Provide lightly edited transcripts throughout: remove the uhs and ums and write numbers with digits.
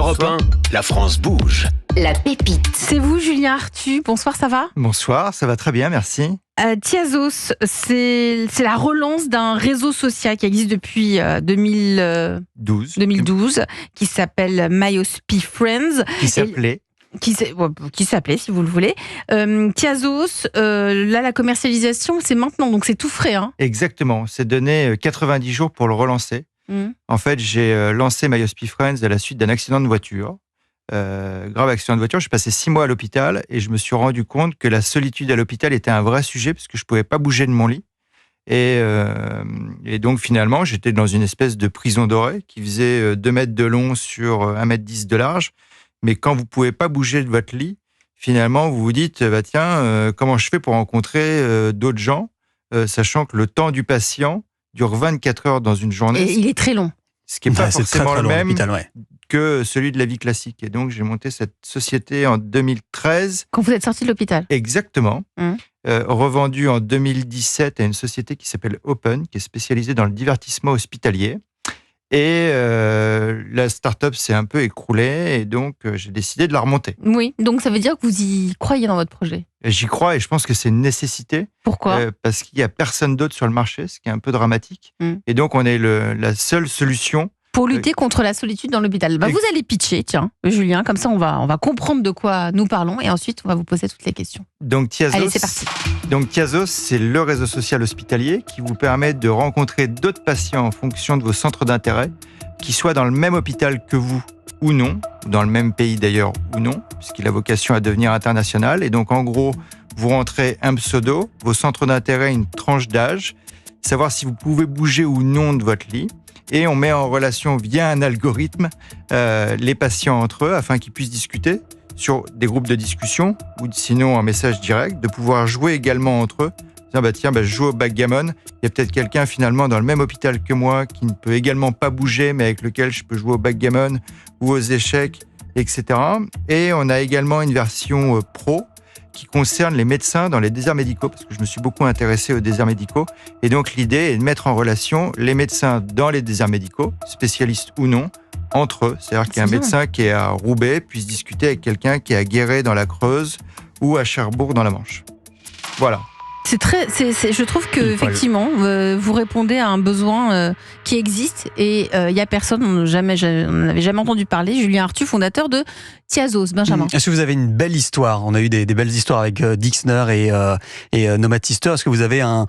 Europe 1, la France bouge. La pépite. C'est vous, Julien Arthu. Bonsoir, ça va ? Bonsoir, ça va très bien, merci. Tiazos, c'est la relance d'un réseau social qui existe depuis 2012, qui s'appelle Myospi Friends. Qui s'appelait, si vous le voulez. Tiazos, là, la commercialisation, c'est maintenant, donc c'est tout frais. Hein. Exactement, c'est donné 90 jours pour le relancer. En fait, j'ai lancé Myospi Friends à la suite d'un accident de voiture. Grave accident de voiture, j'ai passé 6 mois à l'hôpital et je me suis rendu compte que la solitude à l'hôpital était un vrai sujet parce que je ne pouvais pas bouger de mon lit. Et donc finalement, j'étais dans une espèce de prison dorée qui faisait 2 mètres de long sur 1 mètre 10 de large. Mais quand vous ne pouvez pas bouger de votre lit, finalement, vous vous dites, comment je fais pour rencontrer d'autres gens, sachant que le temps du patient dure 24 heures dans une journée. Et il est très long. Ce qui n'est pas forcément très le même ouais. que celui de la vie classique. Et donc, j'ai monté cette société en 2013. Quand vous êtes sorti de l'hôpital. Exactement. Revendu en 2017 à une société qui s'appelle Open, qui est spécialisée dans le divertissement hospitalier. Et la start-up s'est un peu écroulée et donc j'ai décidé de la remonter. Oui, donc ça veut dire que vous y croyez dans votre projet. J'y crois et je pense que c'est une nécessité. Pourquoi ? Parce qu'il n'y a personne d'autre sur le marché, ce qui est un peu dramatique. Et donc on est la seule solution. Pour lutter contre la solitude dans l'hôpital. Vous allez pitcher, tiens, Julien, comme ça on va comprendre de quoi nous parlons et ensuite on va vous poser toutes les questions. Donc Tiazos, allez, c'est parti. Donc Tiazos, c'est le réseau social hospitalier qui vous permet de rencontrer d'autres patients en fonction de vos centres d'intérêt, qui soient dans le même hôpital que vous ou non, dans le même pays d'ailleurs ou non, puisqu'il a vocation à devenir international. Et donc en gros, vous rentrez un pseudo, vos centres d'intérêt, une tranche d'âge, savoir si vous pouvez bouger ou non de votre lit. Et on met en relation via un algorithme les patients entre eux afin qu'ils puissent discuter sur des groupes de discussion ou sinon un message direct, de pouvoir jouer également entre eux. Je joue au backgammon. Il y a peut-être quelqu'un finalement dans le même hôpital que moi qui ne peut également pas bouger mais avec lequel je peux jouer au backgammon ou aux échecs, etc. Et on a également une version pro qui concerne les médecins dans les déserts médicaux, parce que je me suis beaucoup intéressé aux déserts médicaux. Et donc, l'idée est de mettre en relation les médecins dans les déserts médicaux, spécialistes ou non, entre eux. C'est-à-dire qu'un médecin qui est à Roubaix puisse discuter avec quelqu'un qui est à Guéret dans la Creuse ou à Cherbourg dans la Manche. Voilà. Je trouve que effectivement, vous répondez à un besoin qui existe et il y a personne, on n'avait jamais entendu parler. Julien Arthu, fondateur de Tiazos. Benjamin. Est-ce que vous avez une belle histoire ? On a eu des belles histoires avec Dixner et Nomad Sister. Est-ce que vous avez un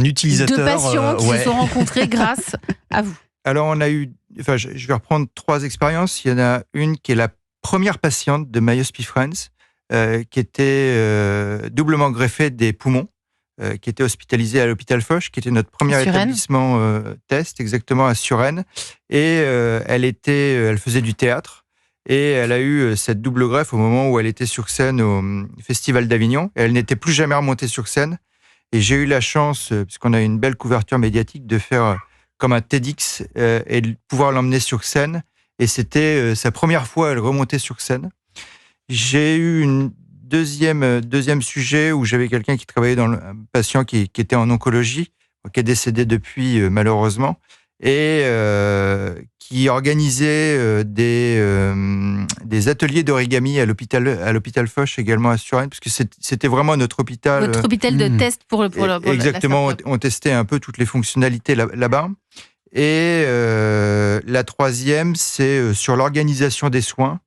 utilisateur 2 patients qui se sont rencontrés grâce à vous. Alors on a eu, je vais reprendre 3 expériences. Il y en a une qui est la première patiente de Myospi Friends, qui était doublement greffée des poumons. Qui était hospitalisée à l'hôpital Foch, qui était notre premier établissement test, exactement à Suresnes. Et elle faisait du théâtre. Et elle a eu cette double greffe au moment où elle était sur scène au Festival d'Avignon. Et elle n'était plus jamais remontée sur scène. Et j'ai eu la chance, puisqu'on a eu une belle couverture médiatique, de faire comme un TEDx et de pouvoir l'emmener sur scène. Et c'était sa première fois, elle remontait sur scène. J'ai eu une deuxième sujet où j'avais quelqu'un qui travaillait un patient qui était en oncologie, qui est décédé depuis malheureusement, et qui organisait des ateliers d'origami à l'hôpital Foch également à Suresnes, parce que c'était vraiment notre hôpital. Votre hôpital de test pour exactement, on testait un peu toutes les fonctionnalités là-bas. Et la troisième, c'est sur l'organisation des soins.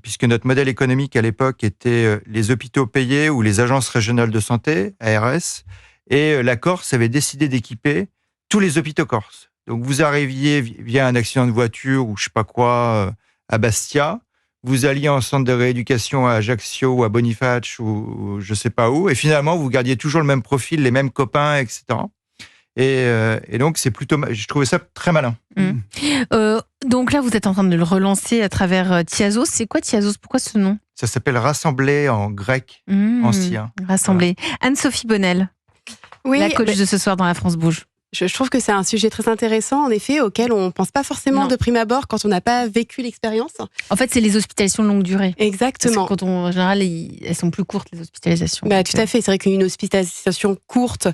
Puisque notre modèle économique à l'époque était les hôpitaux payés ou les agences régionales de santé, ARS, et la Corse avait décidé d'équiper tous les hôpitaux corses. Donc vous arriviez via un accident de voiture ou je sais pas quoi à Bastia, vous alliez en centre de rééducation à Ajaccio ou à Boniface ou je sais pas où, et finalement vous gardiez toujours le même profil, les mêmes copains, etc. Et donc, je trouvais ça très malin. Donc là, vous êtes en train de le relancer à travers Tiazos. C'est quoi Tiazos ? Pourquoi ce nom ? Ça s'appelle Rassembler en grec ancien. Rassembler. Voilà. Anne-Sophie Bonnel, la coach de ce soir dans La France Bouge. Je trouve que c'est un sujet très intéressant, en effet, auquel on ne pense pas forcément de prime abord quand on n'a pas vécu l'expérience. En fait, c'est les hospitalisations de longue durée. Exactement. Parce que en général, elles sont plus courtes, les hospitalisations. Tout à fait. C'est vrai qu'une hospitalisation courte,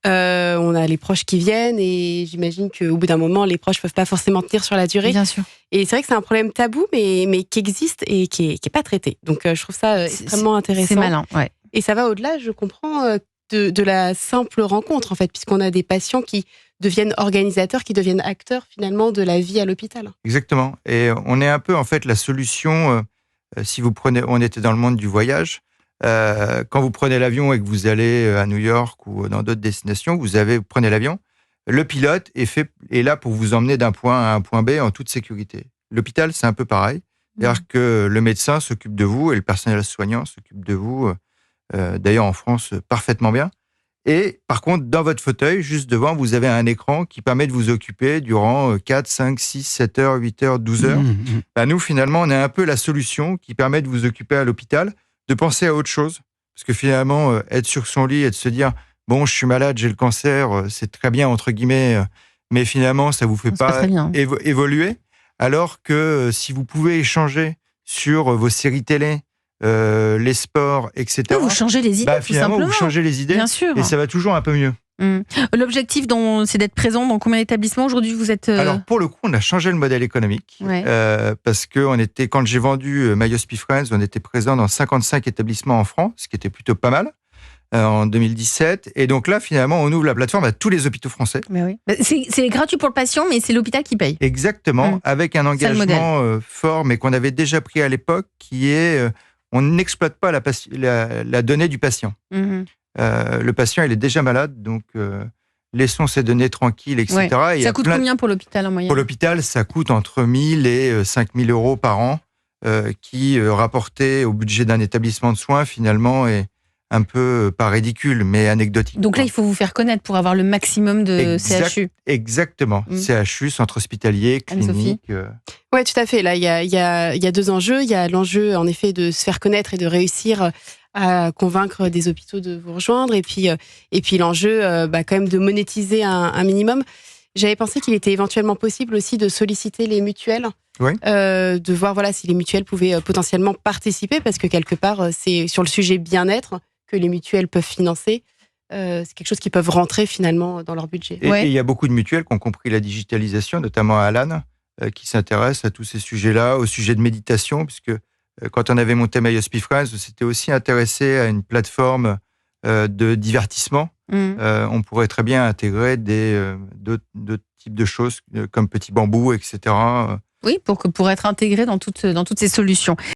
on a les proches qui viennent et j'imagine qu'au bout d'un moment, les proches ne peuvent pas forcément tenir sur la durée. Bien sûr. Et c'est vrai que c'est un problème tabou, mais qui existe et qui est pas traité. Donc, je trouve ça extrêmement intéressant. C'est malin, ouais. Et ça va au-delà, je comprends, de la simple rencontre, en fait, puisqu'on a des patients qui deviennent organisateurs, qui deviennent acteurs, finalement, de la vie à l'hôpital. Exactement. Et on est un peu, en fait, la solution, si vous prenez, on était dans le monde du voyage, quand vous prenez l'avion et que vous allez à New York ou dans d'autres destinations, vous prenez l'avion, le pilote est là pour vous emmener d'un point A à un point B en toute sécurité. L'hôpital, c'est un peu pareil. C'est-à-dire que le médecin s'occupe de vous et le personnel soignant s'occupe de vous, d'ailleurs en France, parfaitement bien. Et par contre, dans votre fauteuil, juste devant, vous avez un écran qui permet de vous occuper durant 4, 5, 6, 7 heures, 8 heures, 12 heures. Nous, finalement, on est un peu la solution qui permet de vous occuper à l'hôpital, de penser à autre chose. Parce que finalement, être sur son lit et de se dire « Bon, je suis malade, j'ai le cancer, c'est très bien, entre guillemets, mais finalement, ça ne vous fait pas évoluer. » Alors que si vous pouvez échanger sur vos séries télé, les sports, etc. Vous changez les idées, tout simplement. Vous changez les idées, bien sûr. Et ça va toujours un peu mieux. L'objectif, c'est d'être présent dans combien d'établissements aujourd'hui vous êtes Alors, pour le coup, on a changé le modèle économique. Parce que quand j'ai vendu My Hospice Friends, on était présent dans 55 établissements en France, ce qui était plutôt pas mal, en 2017. Et donc là, finalement, on ouvre la plateforme à tous les hôpitaux français. Mais oui. C'est gratuit pour le patient, mais c'est l'hôpital qui paye. Exactement, avec un engagement fort, mais qu'on avait déjà pris à l'époque, qui est on n'exploite pas la donnée du patient. Le patient, il est déjà malade, donc laissons ces données tranquilles, etc. Ouais. Ça coûte combien pour l'hôpital en moyenne ? Pour l'hôpital, ça coûte entre 1 000 et 5 000 euros par an, qui, rapporté au budget d'un établissement de soins, finalement, est un peu, pas ridicule, mais anecdotique. Donc là, il faut vous faire connaître pour avoir le maximum de CHU. Exactement. CHU, centre hospitalier, clinique. Oui, tout à fait. Là, il y a deux enjeux. Il y a l'enjeu, en effet, de se faire connaître et de réussir à convaincre des hôpitaux de vous rejoindre. Et puis l'enjeu, quand même, de monétiser un minimum. J'avais pensé qu'il était éventuellement possible aussi de solliciter les mutuelles, de voir si les mutuelles pouvaient potentiellement participer, parce que quelque part, c'est sur le sujet bien-être que les mutuelles peuvent financer. C'est quelque chose qui peuvent rentrer finalement dans leur budget. Et il y a beaucoup de mutuelles qui ont compris la digitalisation, notamment à Alan, qui s'intéressent à tous ces sujets-là, au sujet de méditation, puisque quand on avait monté My Hospice Friends, on s'était aussi intéressé à une plateforme de divertissement. On pourrait très bien intégrer d'autres types de choses comme Petit Bambou, etc. Oui, pour être intégré dans toutes ces solutions.